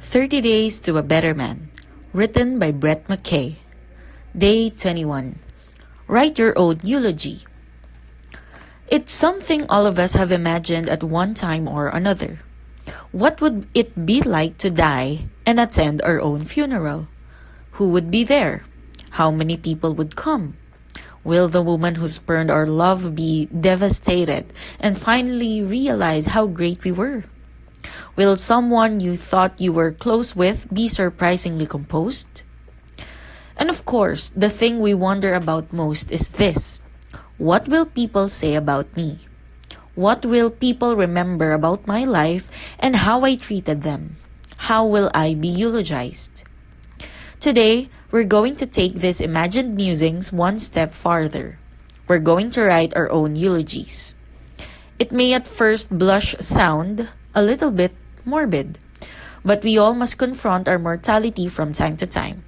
30 Days to a Better Man, written by MCKAY. Day 21. Write your own eulogy. It's something all of us have imagined at one time or another. What would it be like to die and attend our own funeral? Who would be there? How many people would come? Will the woman who spurned our love be devastated and finally realize how great we were? Will someone you thought you were close with be surprisingly composed? And of course, the thing we wonder about most is this. What will people say about me? What will people remember about my life and how I treated them? How will I be eulogized? Today, we're going to take these imagined musings one step farther. We're going to write our own eulogies. It may at first blush sound a little bit morbid, but we all must confront our mortality from time to time.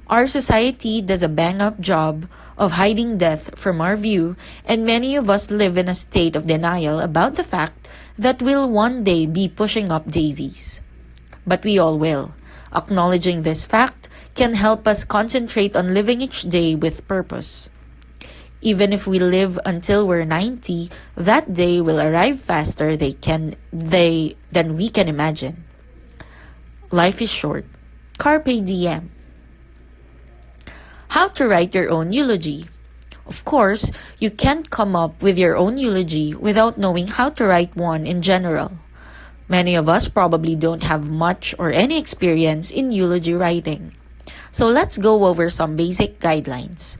Our society does a bang-up job of hiding death from our view, and many of us live in a state of denial about the fact that we'll one day be pushing up daisies. But we all will. Acknowledging this fact can help us concentrate on living each day with purpose. Even if we live until we're 90, that day will arrive faster than we can imagine. Life is short. Carpe diem. How to write your own eulogy. Of course, you can't come up with your own eulogy without knowing how to write one in general. Many of us probably don't have much or any experience in eulogy writing. So let's go over some basic guidelines.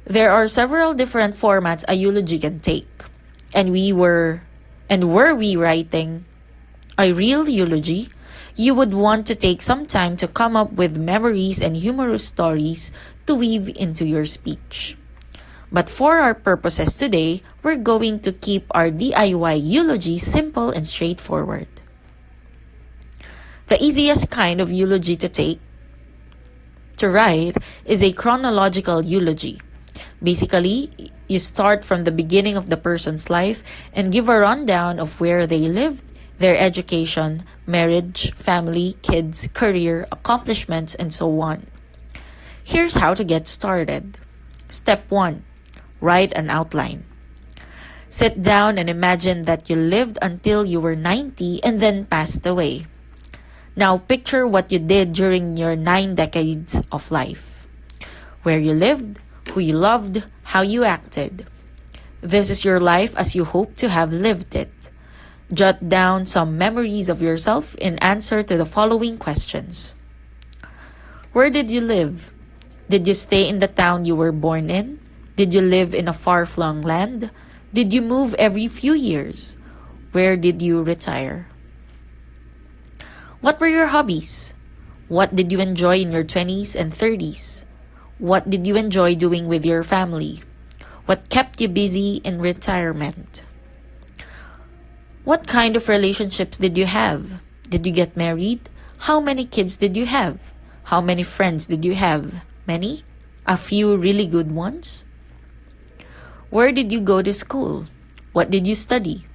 There are several different formats a eulogy can take. Were we writing a real eulogy, you would want to take some time to come up with memories and humorous stories to weave into your speech. But for our purposes today, we're going to keep our DIY eulogy simple and straightforward. The easiest kind of eulogy to write is a chronological eulogy. Basically, you start from the beginning of the person's life and give a rundown of where they lived, their education, marriage, family, kids, career, accomplishments, and so on. Here's how to get started. Step 1. Write an outline. Sit down and imagine that you lived until you were 90 and then passed away. Now picture what you did during your 9 decades of life. Where you lived, who you loved, how you acted. This is your life as you hope to have lived it. Jot down some memories of yourself in answer to the following questions. Where did you live? Did you stay in the town you were born in? Did you live in a far-flung land? Did you move every few years? Where did you retire? What were your hobbies? What did you enjoy in your 20s and 30s? What did you enjoy doing with your family? What kept you busy in retirement? What kind of relationships did you have? Did you get married? How many kids did you have? How many friends did you have? Many? A few really good ones? Where did you go to school? What did you study?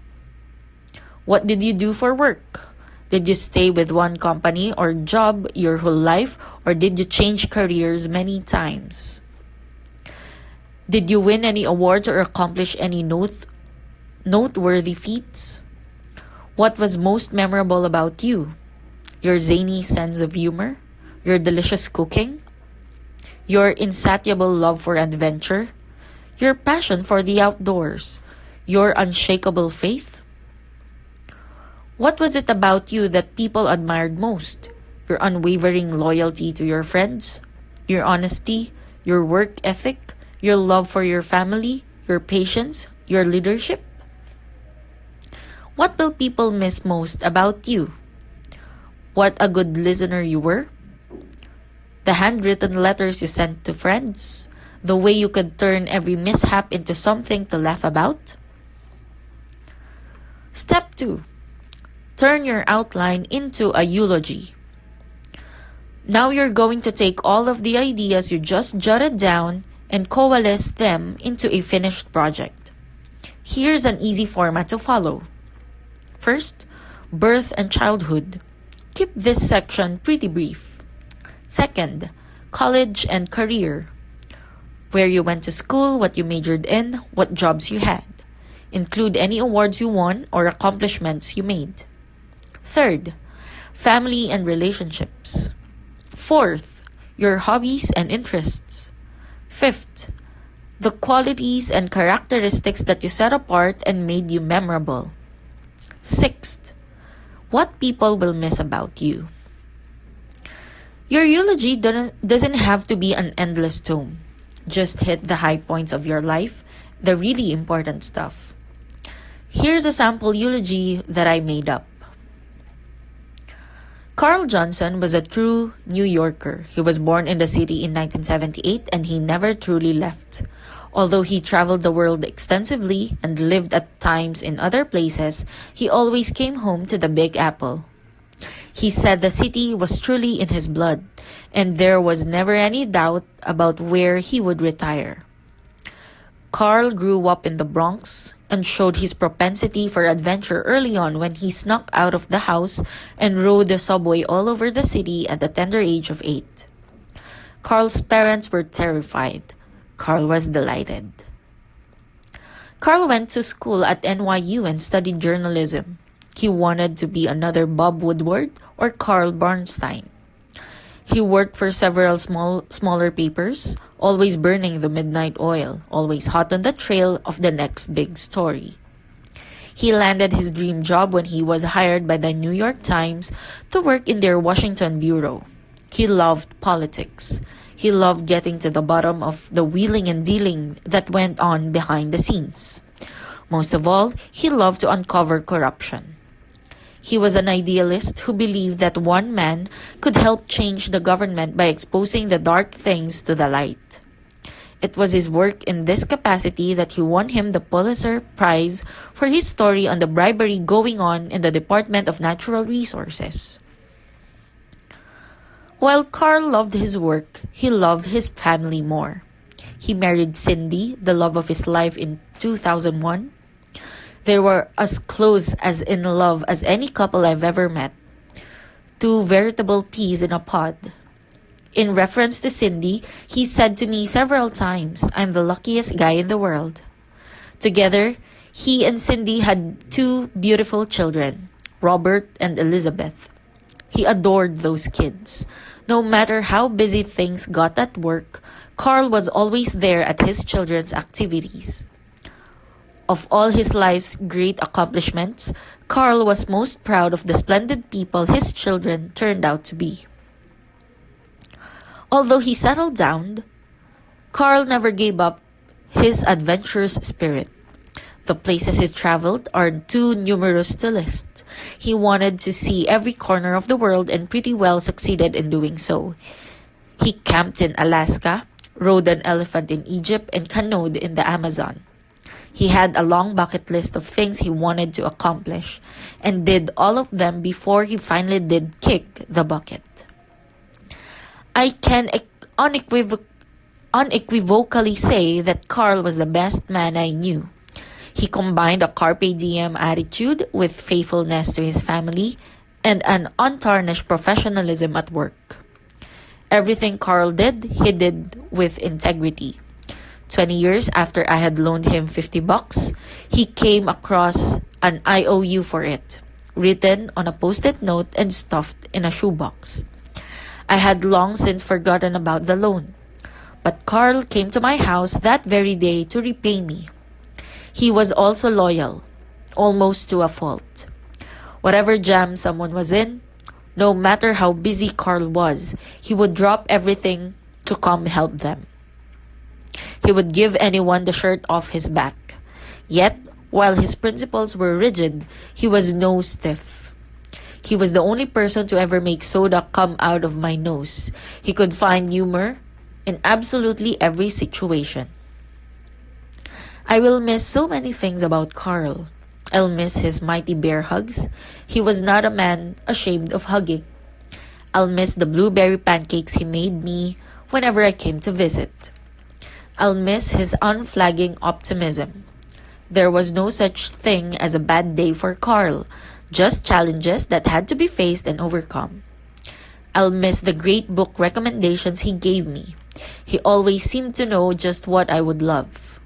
What did you do for work? Did you stay with one company or job your whole life, or did you change careers many times? Did you win any awards or accomplish any noteworthy feats? What was most memorable about you? Your zany sense of humor? Your delicious cooking? Your insatiable love for adventure? Your passion for the outdoors? Your unshakable faith? What was it about you that people admired most? Your unwavering loyalty to your friends? Your honesty? Your work ethic? Your love for your family? Your patience? Your leadership? What will people miss most about you? What a good listener you were? The handwritten letters you sent to friends? The way you could turn every mishap into something to laugh about? Step 2. Turn your outline into a eulogy. Now you're going to take all of the ideas you just jotted down and coalesce them into a finished project. Here's an easy format to follow. First, birth and childhood. keep this section pretty brief. Second, college and career. Where you went to school, what you majored in, what jobs you had. Include any awards you won or accomplishments you made. Third, family and relationships. Fourth, your hobbies and interests. Fifth, the qualities and characteristics that you set apart and made you memorable. Sixth, what people will miss about you. Your eulogy doesn't have to be an endless tome. Just hit the high points of your life, the really important stuff. Here's a sample eulogy that I made up. Carl Johnson was a true New Yorker. He was born in the city in 1978 and he never truly left. Although he traveled the world extensively and lived at times in other places, he always came home to the Big Apple. He said the city was truly in his blood, and there was never any doubt about where he would retire. Carl grew up in the Bronx and showed his propensity for adventure early on when he snuck out of the house and rode the subway all over the city at the tender age of 8. Carl's parents were terrified. Carl was delighted. Carl went to school at NYU and studied journalism. He wanted to be another Bob Woodward or Carl Bernstein. He worked for several smaller papers, always burning the midnight oil, always hot on the trail of the next big story. He landed his dream job when he was hired by the New York Times to work in their Washington bureau. He loved politics. He loved getting to the bottom of the wheeling and dealing that went on behind the scenes. Most of all, he loved to uncover corruption. He was an idealist who believed that one man could help change the government by exposing the dark things to the light. It was his work in this capacity that he won him the Pulitzer Prize for his story on the bribery going on in the Department of Natural Resources. While Carl loved his work, he loved his family more. He married Cindy, the love of his life, in 2001. They were as close as in love as any couple I've ever met. Two veritable peas in a pod. In reference to Cindy, he said to me several times, "I'm the luckiest guy in the world." Together, he and Cindy had 2 beautiful children, Robert and Elizabeth. He adored those kids. No matter how busy things got at work, Carl was always there at his children's activities. Of all his life's great accomplishments, Carl was most proud of the splendid people his children turned out to be. Although he settled down, Carl never gave up his adventurous spirit. The places he traveled are too numerous to list. He wanted to see every corner of the world and pretty well succeeded in doing so. He camped in Alaska, rode an elephant in Egypt, and canoed in the Amazon. He had a long bucket list of things he wanted to accomplish, and did all of them before he finally did kick the bucket. I can unequivocally say that Carl was the best man I knew. He combined a carpe diem attitude with faithfulness to his family and an untarnished professionalism at work. Everything Carl did, he did with integrity. 20 years after I had loaned him $50, he came across an IOU for it, written on a post-it note and stuffed in a shoebox. I had long since forgotten about the loan, but Carl came to my house that very day to repay me. He was also loyal, almost to a fault. Whatever jam someone was in, no matter how busy Carl was, he would drop everything to come help them. He would give anyone the shirt off his back. Yet, while his principles were rigid, he was no stiff. He was the only person to ever make soda come out of my nose. He could find humor in absolutely every situation. I will miss so many things about Carl. I'll miss his mighty bear hugs. He was not a man ashamed of hugging. I'll miss the blueberry pancakes he made me whenever I came to visit. I'll miss his unflagging optimism. There was no such thing as a bad day for Carl, just challenges that had to be faced and overcome. I'll miss the great book recommendations he gave me. He always seemed to know just what I would love.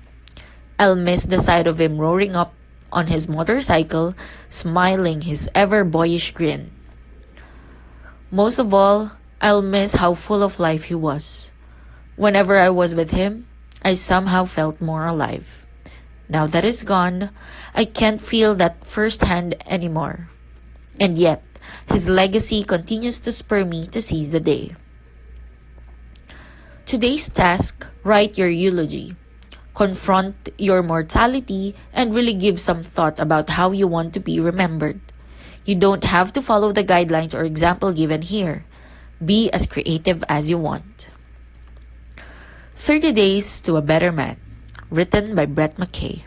I'll miss the sight of him roaring up on his motorcycle, smiling his ever boyish grin. Most of all, I'll miss how full of life he was. Whenever I was with him, I somehow felt more alive. Now that he's gone, I can't feel that firsthand anymore. And yet, his legacy continues to spur me to seize the day. Today's task, write your eulogy. Confront your mortality and really give some thought about how you want to be remembered. You don't have to follow the guidelines or example given here. Be as creative as you want. 30 Days to a Better Man, written by Brett McKay.